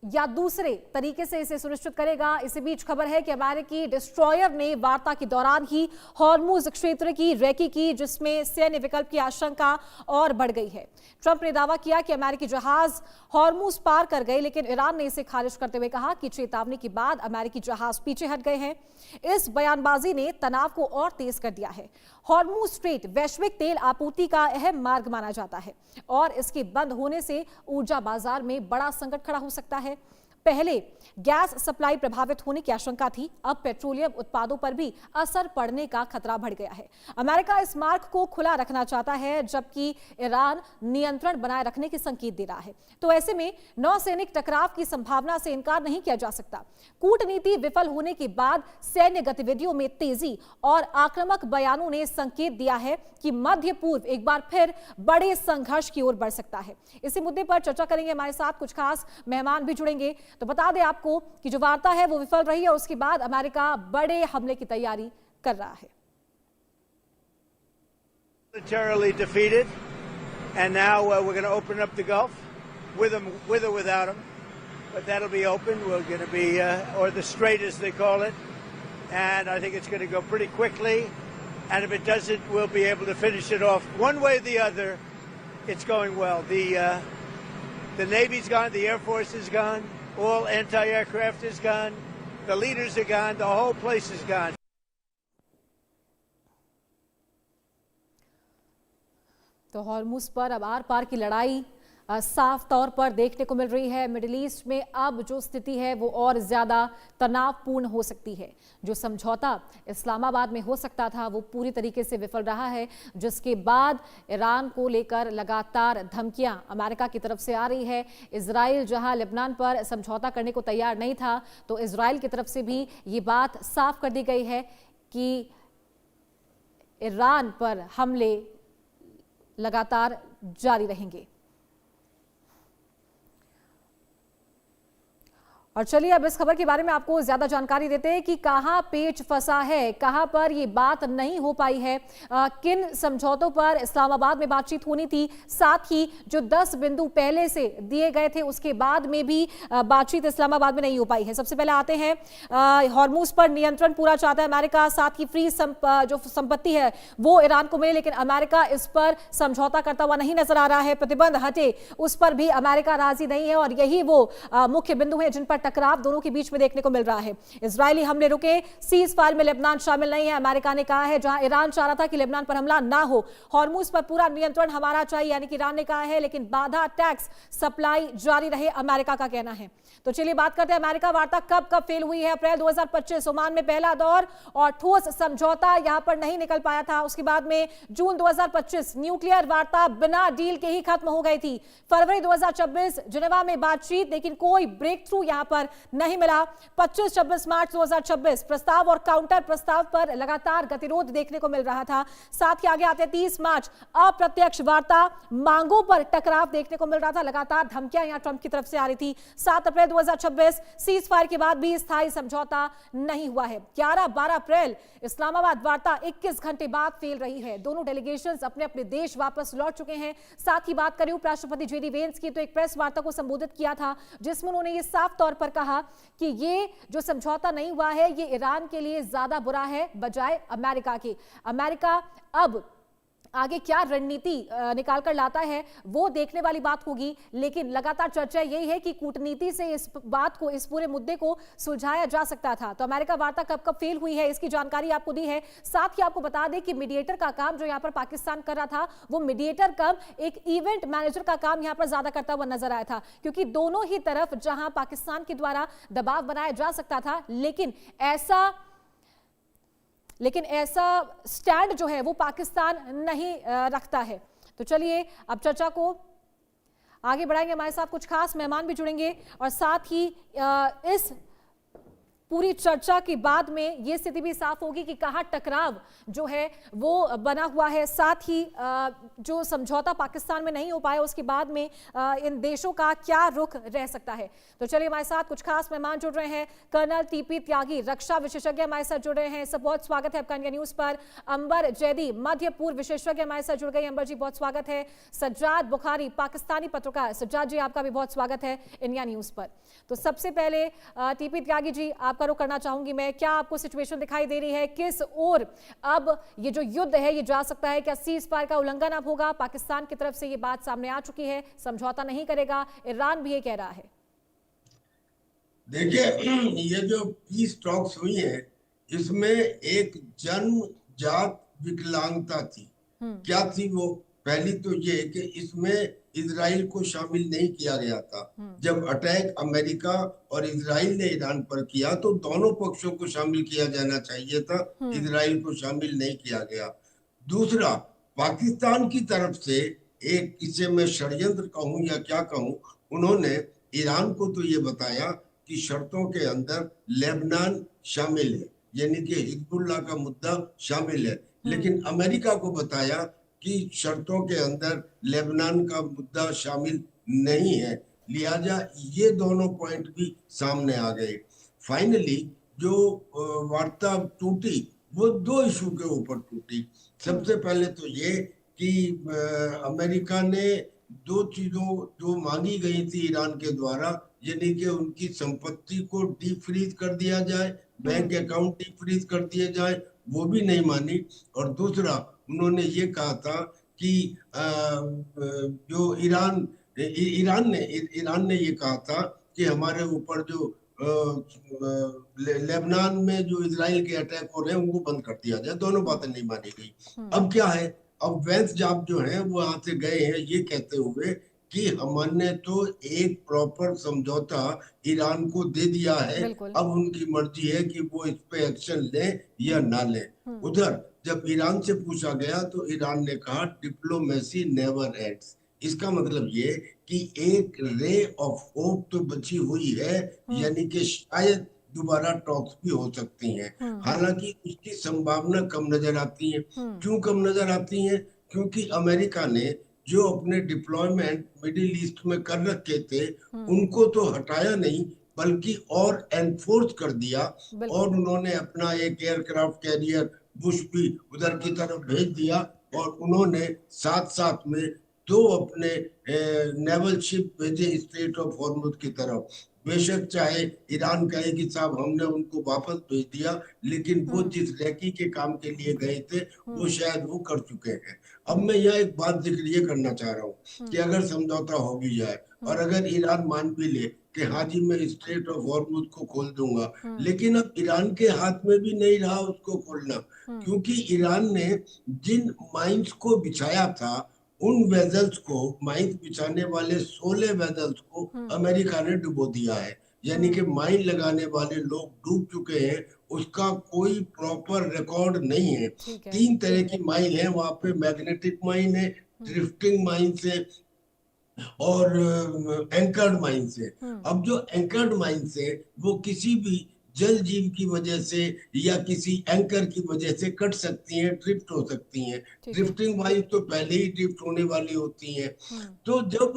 या दूसरे तरीके से इसे सुनिश्चित करेगा। इसी बीच खबर है कि अमेरिकी डिस्ट्रॉयर ने वार्ता के दौरान ही हॉर्मुज क्षेत्र की रेकी की, जिसमें सैन्य विकल्प की आशंका और बढ़ गई है। ट्रंप ने दावा किया कि अमेरिकी जहाज हॉर्मुज पार कर गए, लेकिन ईरान ने इसे खारिज करते हुए कहा कि चेतावनी के बाद अमेरिकी जहाज पीछे हट गए हैं। इस बयानबाजी ने तनाव को और तेज कर दिया है। हॉर्मुज स्ट्रेट वैश्विक तेल आपूर्ति का अहम मार्ग माना जाता है और इसके बंद होने से ऊर्जा बाजार में बड़ा संकट खड़ा हो सकता है। पहले गैस सप्लाई प्रभावित होने की आशंका थी, अब पेट्रोलियम उत्पादों पर भी असर पड़ने का खतरा बढ़ गया है। अमेरिका इस मार्ग को खुला रखना चाहता है, जबकि ईरान नियंत्रण बनाए रखने के संकेत दे रहा है। तो ऐसे में नौसैनिक टकराव की संभावना से इनकार नहीं किया जा सकता। कूटनीति विफल होने के बाद सैन्य गतिविधियों में तेजी और आक्रामक बयानों ने संकेत दिया है कि मध्य पूर्व एक बार फिर बड़े संघर्ष की ओर बढ़ सकता है। इसी मुद्दे पर चर्चा करेंगे, हमारे साथ कुछ खास मेहमान भी जुड़ेंगे। तो बता दें आपको कि जो वार्ता है वो विफल रही है और उसके बाद अमेरिका बड़े हमले की तैयारी कर रहा है। Militarily defeated, and now we're going to open up the Gulf with them, with or without them. But that'll be open. We're going to be, or the Strait as they call it, and I think it's going to go pretty quickly. And if it doesn't, we'll be able to finish it off one way or the other. It's going well. The Navy's gone, the Air Force is gone, all anti-aircraft is gone, the leaders are gone, the whole place is gone. तो Hormuz पर अब are पार की लड़ाई साफ तौर पर देखने को मिल रही है। मिडिल ईस्ट में अब जो स्थिति है वो और ज्यादा तनावपूर्ण हो सकती है। जो समझौता इस्लामाबाद में हो सकता था वो पूरी तरीके से विफल रहा है, जिसके बाद ईरान को लेकर लगातार धमकियां अमेरिका की तरफ से आ रही है। इजराइल जहां लेबनान पर समझौता करने को तैयार नहीं था, तो इजराइल की तरफ से भी ये बात साफ कर दी गई है कि ईरान पर हमले लगातार जारी रहेंगे। और चलिए अब इस खबर के बारे में आपको ज्यादा जानकारी देते हैं कि कहां पेच फंसा है, कहां पर ये बात नहीं हो पाई है, किन समझौतों पर इस्लामाबाद में बातचीत होनी थी, साथ ही जो 10 बिंदु पहले से दिए गए थे उसके बाद में भी बातचीत इस्लामाबाद में नहीं हो पाई है। सबसे पहले आते हैं, हॉर्मुज पर नियंत्रण पूरा चाहता है अमेरिका, साथ ही फ्री जो संपत्ति है वो ईरान को मिले, लेकिन अमेरिका इस पर समझौता करता हुआ नहीं नजर आ रहा है। प्रतिबंध हटे उस पर भी अमेरिका राजी नहीं है और यही वो मुख्य बिंदु है जिन पर टकराव दोनों के बीच में देखने को मिल रहा है। इजरायली हमले रुके, सीज फायर में लेबनान शामिल नहीं है, अमेरिका ने कहा है। जहां ईरान चाह रहा था कि लेबनान पर हमला ना हो, हॉर्मुज पर पूरा नियंत्रण हमारा चाहिए, यानी कि ईरान ने कहा है, लेकिन बाधा टैक्स सप्लाई जारी रहे, अमेरिका का कहना है। तो चलिए बात करते हैं अमेरिका वार्ता कब फेल हुई है। अप्रैल 2025 ओमान में पहला दौर और ठोस समझौता यहां पर नहीं निकल पाया था। उसके बाद में जून 2025 न्यूक्लियर वार्ता बिना डील के ही खत्म हो गई थी। फरवरी 2026 जिनेवा में बातचीत, लेकिन कोई ब्रेक थ्रू यहां पर नहीं मिला। 25-26 मार्च 2026 प्रस्ताव और काउंटर प्रस्ताव पर लगातार गतिरोध देखने को मिल रहा था। साथ ही आगे आते 30 मार्च अप्रत्यक्ष वार्ता, मांगों पर टकराव देखने को मिल रहा था। लगातार धमकियां यहां ट्रंप की तरफ से आ रही थी। 7 अप्रैल 2026 सीज फायर के बाद भी स्थायी समझौता नहीं हुआ है। 11-12 अप्रैल इस्लामाबाद वार्ता 21 घंटे बाद फेल रही है। दोनों डेलीगेशंस अपने अपने देश वापस लौट चुके हैं। साथ ही बात करें उपराष्ट्रपति जेडी वेंस की, तो एक प्रेस वार्ता को संबोधित किया था जिसमें उन्होंने ये साफ तौर पर कहा कि ये जो समझौता नहीं हुआ है ये ईरान के लिए ज्यादा बुरा है बजाय अमेरिका के। अमेरिका अब आगे क्या रणनीति निकाल कर लाता है वो देखने वाली बात होगी, लेकिन लगातार चर्चा यही है कि कूटनीति से इस बात को, इस पूरे मुद्दे को सुलझाया जा सकता था। तो अमेरिका वार्ता कब फेल हुई है इसकी जानकारी आपको दी है। साथ ही आपको बता दें कि मीडिएटर का काम जो यहाँ पर पाकिस्तान कर रहा था वो मीडिएटर कम एक इवेंट मैनेजर का काम यहाँ पर ज्यादा करता हुआ नजर आया था, क्योंकि दोनों ही तरफ जहां पाकिस्तान के द्वारा दबाव बनाया जा सकता था, लेकिन ऐसा स्टैंड जो है वो पाकिस्तान नहीं रखता है। तो चलिए अब चर्चा को आगे बढ़ाएंगे, हमारे साथ कुछ खास मेहमान भी जुड़ेंगे और साथ ही इस पूरी चर्चा के बाद में ये स्थिति भी साफ होगी कि कहाँ टकराव जो है वो बना हुआ है। साथ ही जो समझौता पाकिस्तान में नहीं हो पाया उसके बाद में इन देशों का क्या रुख रह सकता है। तो चलिए, हमारे साथ कुछ खास मेहमान जुड़ रहे हैं। कर्नल टीपी त्यागी, रक्षा विशेषज्ञ हमारे साथ जुड़ रहे हैं। सब बहुत स्वागत है आपका इंडिया न्यूज पर। अंबर जैदी, मध्य पूर्व विशेषज्ञ हमारे साथ जुड़ गए। अंबर जी, बहुत स्वागत है। सज्जाद बुखारी, पाकिस्तानी पत्रकार। सज्जाद जी, आपका भी बहुत स्वागत है इंडिया न्यूज पर। तो सबसे पहले टीपी त्यागी जी, आपका रुख करना चाहूंगी मैं। क्या आपको सिचुएशन दिखाई दे रही है, किस ओर अब ये जो युद्ध है ये जा सकता है? क्या सीज फायर का उल्लंघन अब होगा? पाकिस्तान की तरफ से ये बात सामने आ चुकी है, समझौता नहीं करेगा, ईरान भी ये कह रहा है। देखिए, ये जो पीस टॉक्स हुई है इसमें एक जन्मजात विकलांगता थी। क्या थी वो? पहली तो ये कि इसमें इजराइल को शामिल नहीं किया गया था। जब अटैक अमेरिका और इजराइल ने ईरान पर किया तो दोनों पक्षों को शामिल किया जाना चाहिए था, इजराइल को शामिल नहीं किया गया। दूसरा, पाकिस्तान की तरफ से एक, इसे मैं षड्यंत्र कहूं या क्या कहूं, उन्होंने ईरान को तो ये बताया कि शर्तों के अंदर लेबनान शामिल है, यानी कि हिजबुल्लाह का मुद्दा शामिल है, लेकिन अमेरिका को बताया कि शर्तों के अंदर लेबनान का मुद्दा शामिल नहीं है। लिहाजा ये दोनों पॉइंट भी सामने आ गए। फाइनली जो वार्ता टूटी वो दो इशू के ऊपर टूटी। सबसे पहले तो ये कि अमेरिका ने दो चीजों जो मांगी गई थी ईरान के द्वारा, यानी कि उनकी संपत्ति को डीप फ्रीज कर दिया जाए, बैंक अकाउंट डीप फ्रीज कर दिए जाए, वो भी नहीं मानी। और दूसरा, उन्होंने ये कहा था कि जो ईरान ने ये कहा था कि हमारे ऊपर जो लेबनान में जो इजराइल के अटैक हो रहे हैं उनको बंद कर दिया जाए। दोनों बातें नहीं मानी गई। अब क्या है, अब वेंस जाब जो है वो यहाँ से गए हैं ये कहते हुए कि हमने तो एक प्रॉपर समझौता ईरान को दे दिया है, अब उनकी मर्जी है कि वो इस पे एक्शन ले या ना ले। उधर जब ईरान से पूछा गया तो ईरान ने कहा डिप्लोमेसी नेवर एंड्स। इसका मतलब ये कि एक रे ऑफ होप तो बची हुई है, यानी कि शायद दोबारा टॉक्स भी हो सकती हैं। हालांकि उसकी संभावना कम नजर आती है। क्यों कम नजर आती है? क्योंकि अमेरिका ने जो अपने डिप्लॉयमेंट मिडिल ईस्ट में कर रखे थे उनको तो हटाया नहीं बल्कि और एनफोर्स कर दिया, और उन्होंने अपना एक एयरक्राफ्ट कैरियर बुश भी उधर की तरफ भेज दिया, और उन्होंने साथ साथ में दो अपने नेवल शिप भेजे स्ट्रेट ऑफ हॉर्मुज की तरफ। बेशक चाहे ईरान कहे कि साहब हमने उनको वापस भेज दिया, लेकिन वो जिस रैकी के काम के लिए गए थे वो शायद वो कर चुके हैं। अब मैं यहाँ एक बात जिक्र ये करना चाह रहा हूँ कि अगर समझौता हो भी जाए और अगर ईरान मान भी ले कि हाँ जी मैं स्ट्रेट ऑफ हॉर्मुज को खोल दूंगा, लेकिन अब ईरान के हाथ में भी नहीं रहा उसको खोलना, क्योंकि ईरान ने जिन माइंस को बिछाया था उन वेजल्स को, माइंस बिछाने वाले 16 वेजल्स को अमेरिका ने डुबो दिया है, यानी कि माइन लगाने वाले लोग डूब चुके हैं। उसका कोई प्रॉपर रिकॉर्ड नहीं है। 3 तरह की माइन है वहां पे, मैग्नेटिक माइन है, ड्रिफ्टिंग माइन है और एंकर्ड माइन से। अब जो एंकर्ड माइन से वो किसी भी जल जीव की वजह से या किसी एंकर की वजह से कट सकती हैं, ड्रिफ्ट हो सकती हैं। ड्रिफ्टिंग माइंस तो पहले ही ड्रिफ्ट होने वाली होती हैं। तो जब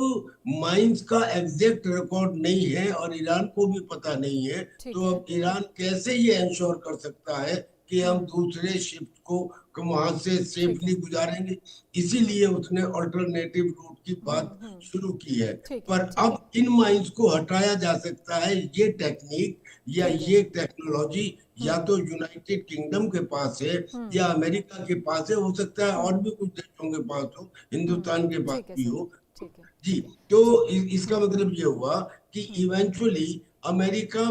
माइंस का एग्जैक्ट रिकॉर्ड नहीं है और ईरान को भी पता नहीं है, तो अब ईरान कैसे ये इंश्योर कर सकता है कि हम दूसरे शिप को वहां से सेफली गुजारेंगे? इसीलिए उसने अल्टरनेटिव रूट की बात शुरू की है। पर अब इन माइंस को हटाया जा सकता है। ये टेक्निक या ये टेक्नोलॉजी या तो यूनाइटेड किंगडम के पास है या अमेरिका के पास है, हो सकता है और भी कुछ देशों के पास हो, हिंदुस्तान के पास भी हो जी। तो इसका मतलब ये हुआ कि eventually America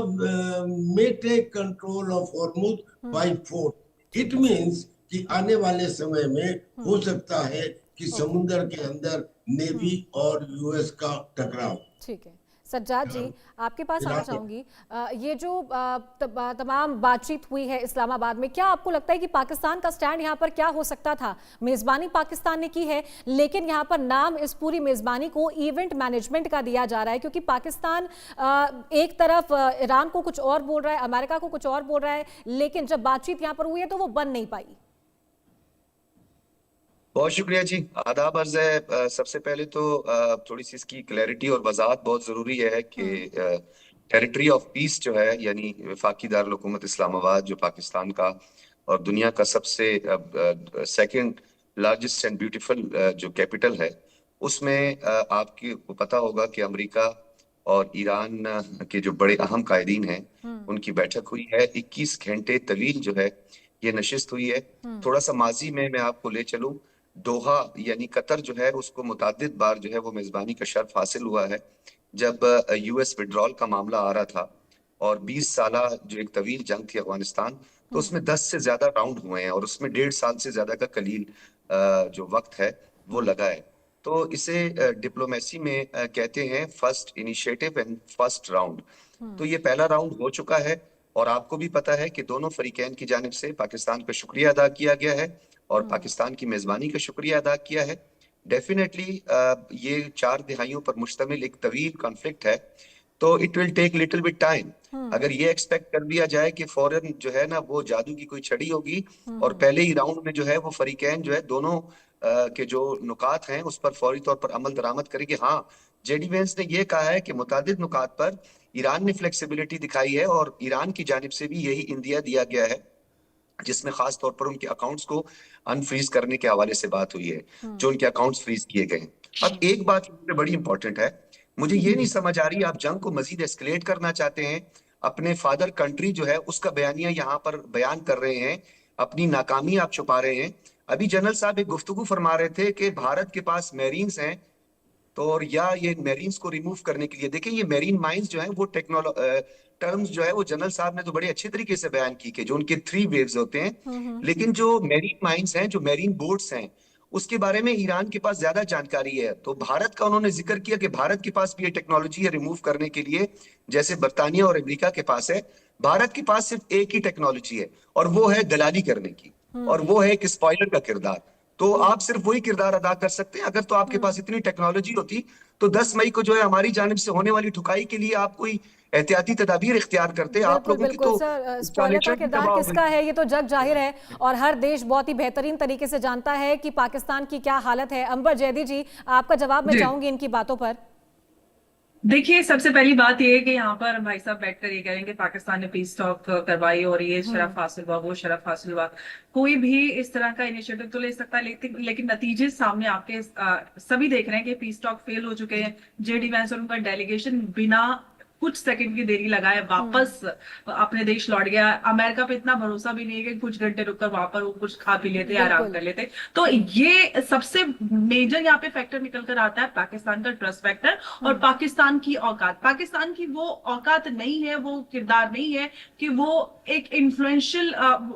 may take control of Hormuz by force. It means कि आने वाले समय में हो सकता है कि समुद्र के अंदर नेवी और यूएस का टकराव। ठीक है। सज्जाद जी, आपके पास आना इराक में। चाहूंगी। ये जो तमाम बातचीत हुई है इस्लामाबाद में, क्या आपको लगता है कि पाकिस्तान का स्टैंड यहाँ पर क्या हो सकता था? मेजबानी पाकिस्तान ने की है, लेकिन यहाँ पर नाम इस पूरी मेजबानी को इवेंट मैनेजमेंट का दिया जा रहा है, क्योंकि पाकिस्तान एक तरफ ईरान को कुछ और बोल रहा है, अमेरिका को कुछ और बोल रहा है, लेकिन जब बातचीत यहाँ पर हुई है तो वो बन नहीं पाई। बहुत शुक्रिया जी, आदाब अर्ज है। सबसे पहले तो थोड़ी सी इसकी क्लैरिटी और वजाहत बहुत जरूरी है कि टेरिटरी ऑफ पीस जो है, यानी वफाकी दारुल हुकूमत इस्लामाबाद जो पाकिस्तान का और दुनिया का सबसे सेकंड लार्जेस्ट एंड ब्यूटीफुल जो कैपिटल है, उसमें आपको पता होगा कि अमेरिका और ईरान के जो बड़े अहम कायदीन हैं उनकी बैठक हुई है। 21 घंटे तवील जो है ये नशिस्त हुई है। थोड़ा सा माजी में मैं आपको ले चलूं, दोहा यानी कतर जो है उसको मुतादिद बार जो है वो मेजबानी का शर्फ हासिल हुआ है। जब यूएस विड्रॉल का मामला आ रहा था और 20 साला जो एक तवील जंग थी अफगानिस्तान, तो उसमें 10 से ज्यादा राउंड हुए हैं और उसमें 1.5 साल से ज्यादा का कलील जो वक्त है वो लगा है। तो इसे डिप्लोमेसी में कहते हैं first initiative and first round. तो ये पहला राउंड हो चुका है और आपको भी पता है कि दोनों फरीकैन की जानिब से पाकिस्तान का शुक्रिया अदा किया गया है और पाकिस्तान की मेजबानी का शुक्रिया अदा किया है। डेफिनेटली ये 4 दिहाइयों पर मुश्तमिल एक तवील कॉन्फ्लिक्ट है, तो it will take little bit time. अगर ये एक्सपेक्ट कर लिया जाए कि फौरन जो है ना वो जादू की कोई छड़ी होगी और पहले ही राउंड में जो है वो फरीकैन जो है दोनों के जो नुकात हैं उस पर फौरी तौर पर अमल दरामद करेंगे। हाँ, जेडी वेंस ने यह कहा है कि मुतादिद नुकात पर ईरान ने फ्लेक्सिबिलिटी दिखाई है और ईरान की जानिब से भी यही इंदिया दिया गया है, जिसमें खास तौर पर उनके अकाउंट्स को अनफ्रीज करने के हवाले से बात हुई है, जो उनके अकाउंट्स फ्रीज किए गए। अब एक बात बड़ी इंपॉर्टेंट है, मुझे ये नहीं समझ आ रही, आप जंग को मजीद एस्केलेट करना चाहते हैं, अपने फादर कंट्री जो है उसका बयानिया यहाँ पर बयान कर रहे हैं, अपनी नाकामी आप छुपा रहे हैं। अभी जनरल साहब एक गुफ्तगू फरमा रहे थे कि भारत के पास मेरीन्स हैं, तो और या ये मेरीन्स को रिमूव करने के लिए, देखिए ये मेरीन माइंस जो है वो टर्म्स जो है वो जनरल साहब ने तो बड़े अच्छे तरीके से बयान की कि जो उनके 3 वेव्स होते हैं, लेकिन जो मेरीन माइंस हैं, जो मेरीन बोट्स हैं, उसके बारे में ईरान के पास ज्यादा जानकारी है। तो भारत का उन्होंने जिक्र किया कि भारत के पास भी ये टेक्नोलॉजी है रिमूव करने के लिए, जैसे बर्तानिया और अमेरिका के पास है। भारत के पास सिर्फ एक ही टेक्नोलॉजी है और वो है दलाली करने की, और वो है एक स्पॉइलर का किरदार। तो आप सिर्फ वही किरदार अदा कर सकते हैं। अगर तो आपके पास इतनी टेक्नोलॉजी होती तो 10 मई को जो है हमारी जानिब से होने वाली ठुकाई के लिए आप कोई एहतियाती तदाबीर इख्तियार करते। आप लोगों की तो सर, स्पॉइलर का किरदार किसका है ये तो जग जाहिर है और हर देश बहुत ही बेहतरीन तरीके से जानता है कि पाकिस्तान की क्या हालत है। अंबर जैदी जी, आपका जवाब मैं चाहूंगी इनकी बातों पर। देखिए, सबसे पहली बात ये है कि यहाँ पर भाई साहब बैठकर ये कह रहे हैं कि पाकिस्तान ने पीस टॉक करवाई और ये शरफ हासिल हुआ, वो शरफ हासिल हुआ। कोई भी इस तरह का इनिशिएटिव तो ले सकता है, लेकिन नतीजे सामने आपके सभी देख रहे हैं कि पीस टॉक फेल हो चुके हैं। जेडी वैंस और उनका डेलीगेशन बिना कुछ सेकंड की देरी लगाए वापस अपने देश लौट गया। अमेरिका पे इतना भरोसा भी नहीं है कि कुछ घंटे रुककर वहां पर वो कुछ खा पी लेते, आराम कर लेते। तो ये सबसे मेजर यहाँ पे फैक्टर निकल कर आता है पाकिस्तान का ट्रस्ट फैक्टर और पाकिस्तान की औकात। पाकिस्तान की वो औकात नहीं है, वो किरदार नहीं है कि वो एक इन्फ्लुएंशियल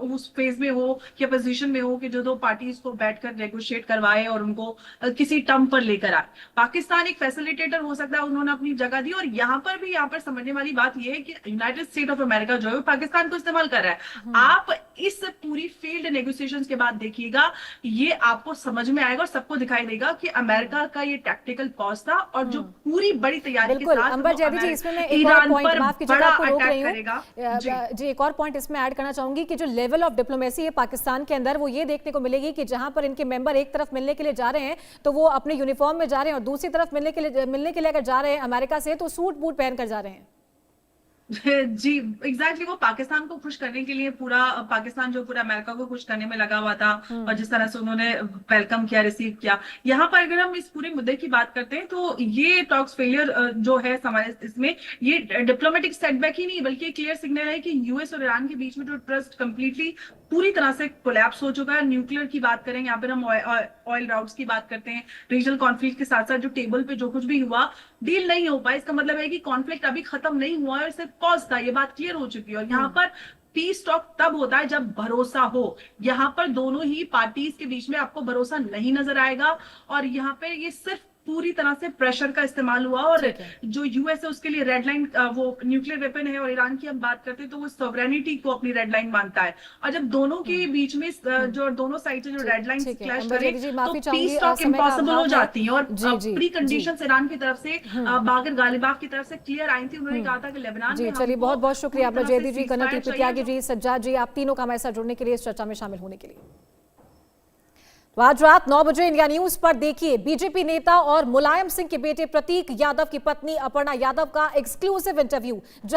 उस फेज में हो या पोजीशन में हो कि जो 2 पार्टीज को बैठकर नेगोशिएट करवाए और उनको किसी टर्म पर लेकर आए। पाकिस्तान एक फैसिलिटेटर हो सकता है, उन्होंने अपनी जगह दी। और यहाँ पर समझने वाली बात यह है कि यूनाइटेड स्टेट ऑफ अमेरिका जो है पाकिस्तान को इस्तेमाल कर रहा है। आप इस पूरी फील्ड नेगोशिएशंस के बाद देखिएगा, ये आपको समझ में आएगा और सबको दिखाई देगा कि अमेरिका का ये टैक्टिकल पॉज था और जो पूरी बड़ी तैयारी के साथ अंबर जैदी जी, इसमें मैं एक और पॉइंट, माफ कीजिएगा आपको रोक रही हूं जी, एक और पॉइंट इसमें ऐड करना चाहूंगी कि जो लेवल ऑफ डिप्लोमेसी है पाकिस्तान के अंदर, वो ये देखने को मिलेगी कि जहां पर इनके मेंबर एक तरफ मिलने के लिए जा रहे हैं तो वो अपने यूनिफॉर्म में जा रहे हैं और दूसरी तरफ मिलने के लिए अगर जा रहे हैं अमेरिका से तो सूट बूट पहनकर जा रहे हैं। जी एग्जैक्टली, वो पाकिस्तान को खुश करने के लिए पूरा पाकिस्तान जो पूरा अमेरिका को खुश करने में लगा हुआ था और जिस तरह से उन्होंने वेलकम किया, रिसीव किया। यहाँ पर अगर हम इस पूरे मुद्दे की बात करते हैं तो ये टॉक्स फेलियर जो है हमारे इसमें ये डिप्लोमेटिक सेटबैक ही नहीं बल्कि क्लियर सिग्नल है कि यूएस और ईरान के बीच में जो ट्रस्ट कंप्लीटली पूरी तरह से कोलैप्स हो चुका है। न्यूक्लियर की बात करें, यहाँ पर हम ऑयल राउट्स की बात करते हैं, रीजनल कॉन्फ्लिक्ट के साथ साथ जो टेबल पे जो कुछ भी हुआ डील नहीं हो पाया, इसका मतलब है कि कॉन्फ्लिक्ट अभी खत्म नहीं हुआ है, सिर्फ पॉज था। ये बात क्लियर हो चुकी है। और यहाँ पर पीस टॉक तब होता है जब भरोसा हो। यहाँ पर दोनों ही पार्टीज के बीच में आपको भरोसा नहीं नजर आएगा और यहाँ पे ये सिर्फ पूरी तरह से प्रेशर का इस्तेमाल हुआ और ठीक है। जो यूएस है उसके लिए रेड लाइन वो न्यूक्लियर वेपन है और ईरान की हम बात करते हैं तो वो सॉवरेनिटी को अपनी रेड लाइन मानता है और जब दोनों के बीच में जो दोनों साइड से जो रेड लाइन ठीक है। क्लैश अंबर करे जैदी जी, तो माफी चाहूंगी, पीस टॉक समय का इम्पॉसिबल अभाव हो है। जाती है और जी, जी, प्री जी। कंडीशंस ईरान की तरफ से बागर गालिबाफ की तरफ से क्लियर आई थी। उन्होंने कहा था कि लेबनान जी, में चलिए, हमको बहुत बहुत शुक्रिया पूरी अंबर तरह से जैदी जी, कर्नल ceasefire टीपी चाहिए त्यागी जो- जी, सज्जाद जी, आप तीनों का हमारे साथ जुड़ने के लिए, इस चर्चा में शामिल होने के लिए। तो आज रात 9 बजे इंडिया न्यूज पर देखिए बीजेपी नेता और मुलायम सिंह के बेटे प्रतीक यादव की पत्नी अपर्णा यादव का एक्सक्लूसिव इंटरव्यू।